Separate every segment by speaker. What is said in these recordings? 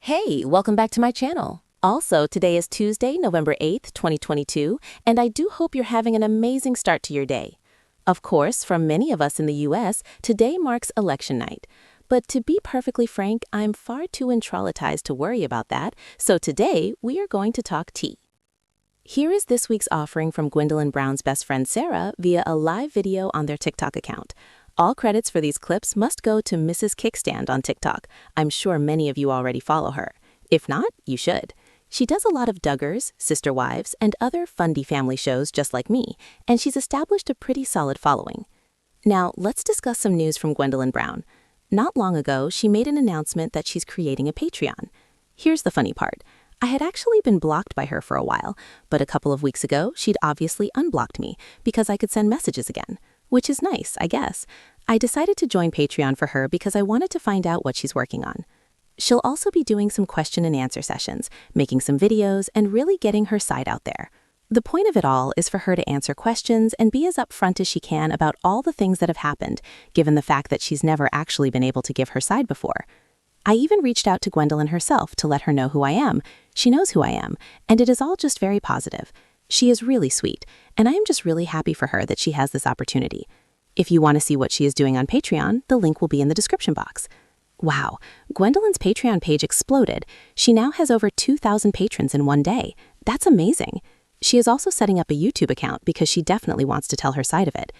Speaker 1: Hey, welcome back to my channel. Also, today is Tuesday, November 8th, 2022, and I do hope you're having an amazing start to your day. Of course, for many of us in the US, today marks election night. But to be perfectly frank, I'm far too traumatized to worry about that, so today we are going to talk tea. Here is this week's offering from Gwendlyn Brown's best friend Sarah via a live video on their TikTok account. All credits for these clips must go to Mrs. Kickstand on TikTok. I'm sure many of you already follow her. If not, you should. She does a lot of Duggars, Sister Wives, and other fundy family shows just like me, and she's established a pretty solid following. Now, let's discuss some news from Gwendlyn Brown. Not long ago, she made an announcement that she's creating a Patreon. Here's the funny part. I had actually been blocked by her for a while, but a couple of weeks ago, she'd obviously unblocked me because I could send messages again. Which is nice, I guess. I decided to join Patreon for her because I wanted to find out what she's working on. She'll also be doing some question and answer sessions, making some videos, and really getting her side out there. The point of it all is for her to answer questions and be as upfront as she can about all the things that have happened, given the fact that she's never actually been able to give her side before. I even reached out to Gwendlyn herself to let her know who I am. She knows who I am, and it is all just very positive. She is really sweet, and I am just really happy for her that she has this opportunity. If you want to see what she is doing on Patreon, the link will be in the description box. Wow, Gwendlyn's Patreon page exploded. She now has over 2,000 patrons in one day. That's amazing. She is also setting up a YouTube account because she definitely wants to tell her side of it.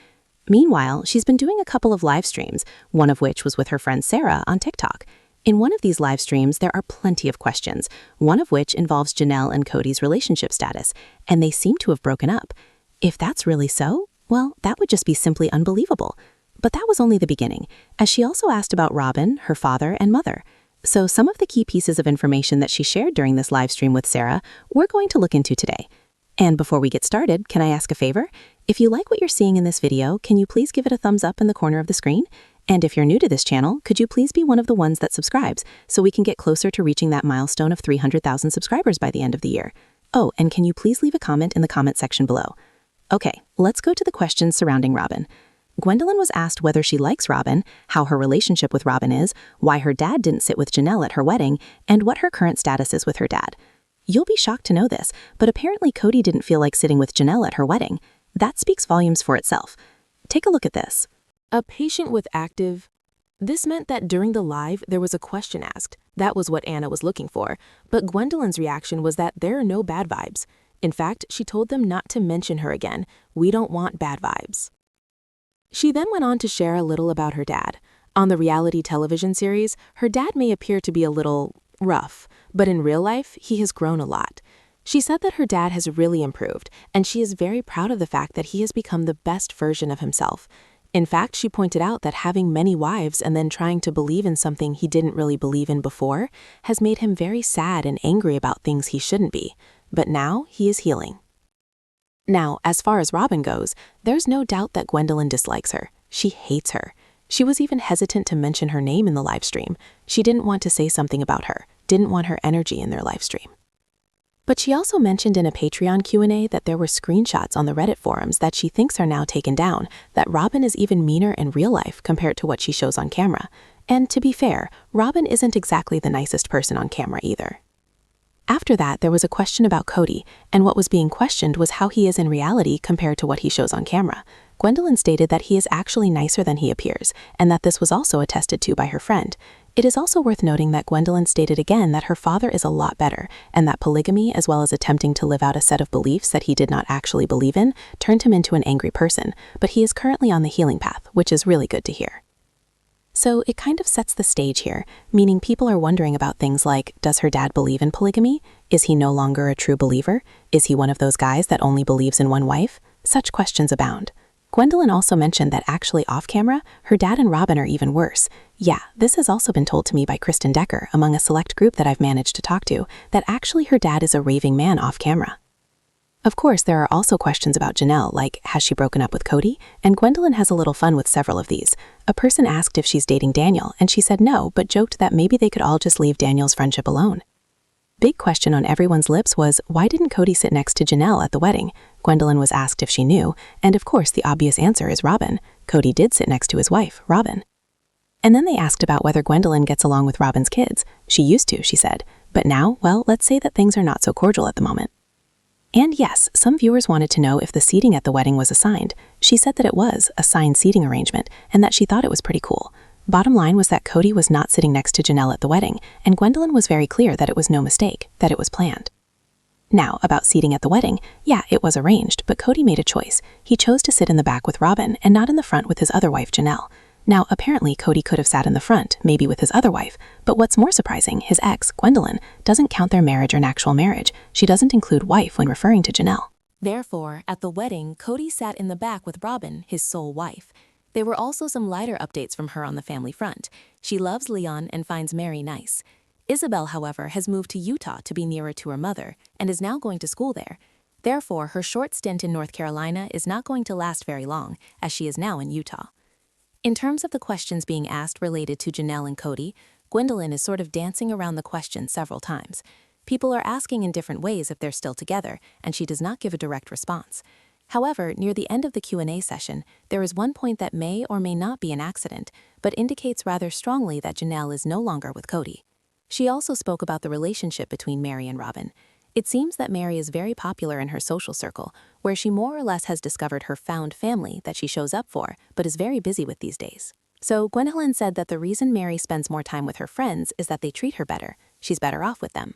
Speaker 1: Meanwhile, she's been doing a couple of live streams, one of which was with her friend Sarah on TikTok. In one of these live streams, there are plenty of questions, one of which involves Janelle and Kody's relationship status, and they seem to have broken up. If that's really so, well, that would just be simply unbelievable. But that was only the beginning, as she also asked about Robyn, her father, and mother. So some of the key pieces of information that she shared during this live stream with Sarah, we're going to look into today. And before we get started, can I ask a favor? If you like what you're seeing in this video, can you please give it a thumbs up in the corner of the screen? And if you're new to this channel, could you please be one of the ones that subscribes so we can get closer to reaching that milestone of 300,000 subscribers by the end of the year? Oh, and can you please leave a comment in the comment section below? Okay, let's go to the questions surrounding Robyn. Gwendlyn was asked whether she likes Robyn, how her relationship with Robyn is, why her dad didn't sit with Janelle at her wedding, and what her current status is with her dad. You'll be shocked to know this, but apparently Kody didn't feel like sitting with Janelle at her wedding. That speaks volumes for itself. Take a look at this.
Speaker 2: A patient with active. This meant that during the live, there was a question asked. That was what Anna was looking for. But Gwendlyn's reaction was that there are no bad vibes. In fact, she told them not to mention her again. We don't want bad vibes. She then went on to share a little about her dad. On the reality television series, her dad may appear to be a little rough, but in real life, he has grown a lot. She said that her dad has really improved, and she is very proud of the fact that he has become the best version of himself. In fact, she pointed out that having many wives and then trying to believe in something he didn't really believe in before has made him very sad and angry about things he shouldn't be. But now he is healing. Now, as far as Robyn goes, there's no doubt that Gwendlyn dislikes her. She hates her. She was even hesitant to mention her name in the live stream. She didn't want to say something about her, didn't want her energy in their live stream. But she also mentioned in a Patreon Q&A that there were screenshots on the Reddit forums that she thinks are now taken down, that Robyn is even meaner in real life compared to what she shows on camera. And to be fair, Robyn isn't exactly the nicest person on camera either. After that, there was a question about Kody, and what was being questioned was how he is in reality compared to what he shows on camera. Gwendlyn stated that he is actually nicer than he appears, and that this was also attested to by her friend. It is also worth noting that Gwendlyn stated again that her father is a lot better, and that polygamy, as well as attempting to live out a set of beliefs that he did not actually believe in, turned him into an angry person, but he is currently on the healing path, which is really good to hear. So it kind of sets the stage here, meaning people are wondering about things like, does her dad believe in polygamy? Is he no longer a true believer? Is he one of those guys that only believes in one wife? Such questions abound. Gwendlyn also mentioned that actually off camera, her dad and Robyn are even worse. Yeah, this has also been told to me by Kristen Decker among a select group that I've managed to talk to, that actually her dad is a raving man off camera. Of course, there are also questions about Janelle, like, has she broken up with Kody? And Gwendlyn has a little fun with several of these. A person asked if she's dating Daniel, and she said no, but joked that maybe they could all just leave Daniel's friendship alone. Big question on everyone's lips was, why didn't Kody sit next to Janelle at the wedding? Gwendlyn was asked if she knew, and of course the obvious answer is Robyn. Kody did sit next to his wife, Robyn. And then they asked about whether Gwendlyn gets along with Robyn's kids. She used to, she said. But now, well, let's say that things are not so cordial at the moment. And yes, some viewers wanted to know if the seating at the wedding was assigned. She said that it was a signed seating arrangement and that she thought it was pretty cool. Bottom line was that Kody was not sitting next to Janelle at the wedding, and Gwendlyn was very clear that it was no mistake, that it was planned. Now, about seating at the wedding, yeah, it was arranged, but Kody made a choice. He chose to sit in the back with Robyn and not in the front with his other wife, Janelle. Now, apparently, Kody could have sat in the front, maybe with his other wife, but what's more surprising, his ex, Gwendlyn, doesn't count their marriage or an actual marriage. She doesn't include wife when referring to Janelle.
Speaker 1: Therefore, at the wedding, Kody sat in the back with Robyn, his sole wife. There were also some lighter updates from her on the family front. She loves Leon and finds Mary nice. Isabel, however, has moved to Utah to be nearer to her mother and is now going to school there. Therefore, her short stint in North Carolina is not going to last very long, as she is now in Utah. In terms of the questions being asked related to Janelle and Kody, Gwendlyn is sort of dancing around the question several times. People are asking in different ways if they're still together, and she does not give a direct response. However, near the end of the Q&A session, there is one point that may or may not be an accident, but indicates rather strongly that Janelle is no longer with Kody. She also spoke about the relationship between Mary and Robyn. It seems that Mary is very popular in her social circle, where she more or less has discovered her found family that she shows up for, but is very busy with these days. So Gwendlyn said that the reason Mary spends more time with her friends is that they treat her better. She's better off with them.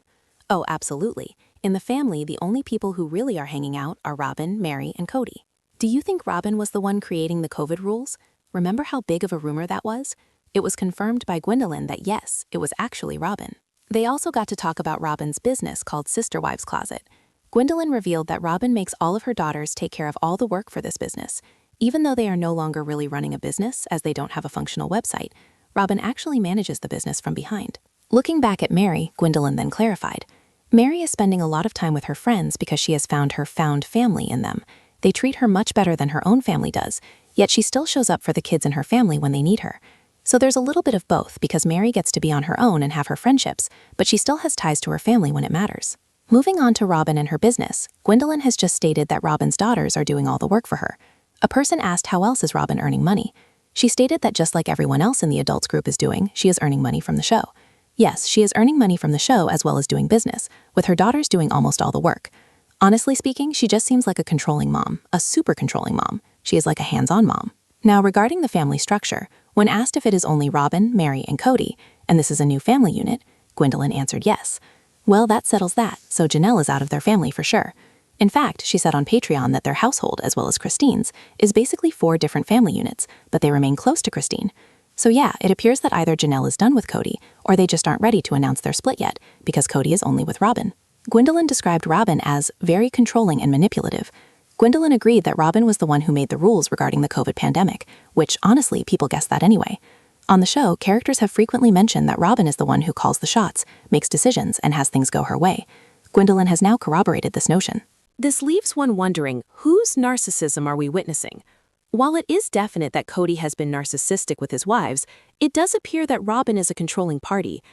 Speaker 1: Oh, absolutely. In the family, the only people who really are hanging out are Robyn, Mary, and Kody. Do you think Robyn was the one creating the COVID rules? Remember how big of a rumor that was? It was confirmed by Gwendlyn that yes, it was actually Robyn. They also got to talk about Robyn's business called Sister Wives Closet. Gwendlyn revealed that Robyn makes all of her daughters take care of all the work for this business. Even though they are no longer really running a business, as they don't have a functional website, Robyn actually manages the business from behind. Looking back at Mary, Gwendlyn then clarified, Mary is spending a lot of time with her friends because she has found her found family in them. They treat her much better than her own family does, yet she still shows up for the kids in her family when they need her. So there's a little bit of both because Mary gets to be on her own and have her friendships, but she still has ties to her family when it matters. Moving on to Robyn and her business, Gwendlyn has just stated that Robyn's daughters are doing all the work for her. A person asked how else is Robyn earning money. She stated that just like everyone else in the adults group is doing, she is earning money from the show. Yes, she is earning money from the show as well as doing business, with her daughters doing almost all the work. Honestly speaking, she just seems like a controlling mom, a super controlling mom. She is like a hands-on mom. Now, regarding the family structure, when asked if it is only Robyn, Mary, and Kody, and this is a new family unit, Gwendlyn answered yes. Well, that settles that, so Janelle is out of their family for sure. In fact, she said on Patreon that their household, as well as Christine's, is basically 4 different family units, but they remain close to Christine. So yeah, it appears that either Janelle is done with Kody, or they just aren't ready to announce their split yet, because Kody is only with Robyn. Gwendlyn described Robyn as very controlling and manipulative. Gwendlyn agreed that Robyn was the one who made the rules regarding the COVID pandemic, which, honestly, people guessed that anyway. On the show, characters have frequently mentioned that Robyn is the one who calls the shots, makes decisions, and has things go her way. Gwendlyn has now corroborated this notion. This leaves one wondering, whose narcissism are we witnessing? While it is definite that Kody has been narcissistic with his wives, it does appear that Robyn is a controlling party.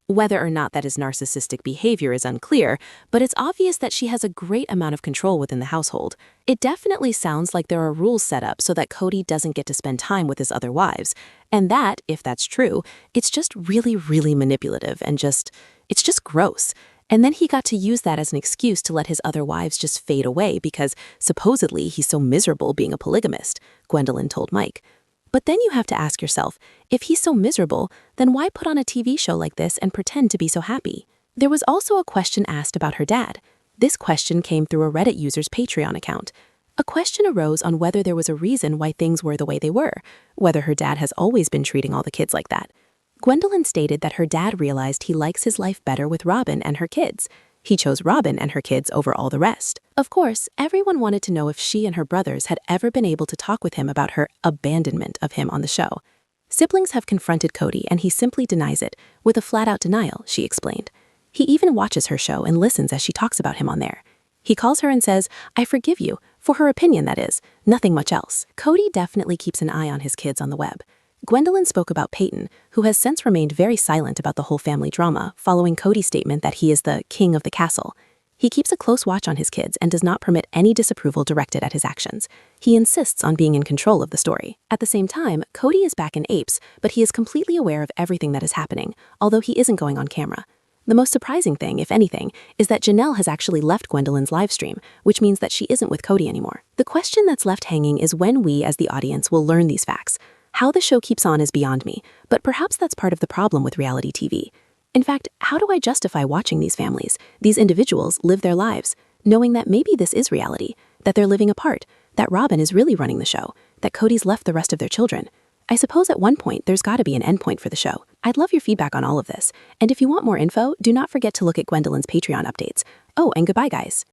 Speaker 1: Whether or not that is narcissistic behavior is unclear, but it's obvious that she has a great amount of control within the household. It definitely sounds like there are rules set up so that Kody doesn't get to spend time with his other wives. And that, if that's true, it's just really, really manipulative and it's just gross. And then he got to use that as an excuse to let his other wives just fade away because supposedly he's so miserable being a polygamist, Gwendlyn told Mike. But then you have to ask yourself, if he's so miserable, then why put on a TV show like this and pretend to be so happy? There was also a question asked about her dad. This question came through a Reddit user's Patreon account. A question arose on whether there was a reason why things were the way they were, whether her dad has always been treating all the kids like that. Gwendlyn stated that her dad realized he likes his life better with Robyn and her kids. He chose Robyn and her kids over all the rest. Of course, everyone wanted to know if she and her brothers had ever been able to talk with him about her abandonment of him on the show. Siblings have confronted Kody and he simply denies it, with a flat-out denial, she explained. He even watches her show and listens as she talks about him on there. He calls her and says, "I forgive you," for her opinion that is, nothing much else. Kody definitely keeps an eye on his kids on the web. Gwendlyn spoke about Peyton, who has since remained very silent about the whole family drama, following Kody's statement that he is the king of the castle.
Speaker 2: He keeps a close watch on his kids and does not permit any disapproval directed at his actions. He insists on being in control of the story. At the same time, Kody is back in Apes, but he is completely aware of everything that is happening, although he isn't going on camera. The most surprising thing, if anything, is that Janelle has actually left Gwendlyn's livestream, which means that she isn't with Kody anymore. The question that's left hanging is when we, as the audience, will learn these facts. How the show keeps on is beyond me, but perhaps that's part of the problem with reality TV. In fact, how do I justify watching these families, these individuals, live their lives, knowing that maybe this is reality, that they're living apart, that Robyn is really running the show, that Kody's left the rest of their children? I suppose at one point there's got to be an endpoint for the show. I'd love your feedback on all of this. And if you want more info, do not forget to look at Gwendlyn's Patreon updates. Oh, and goodbye, guys.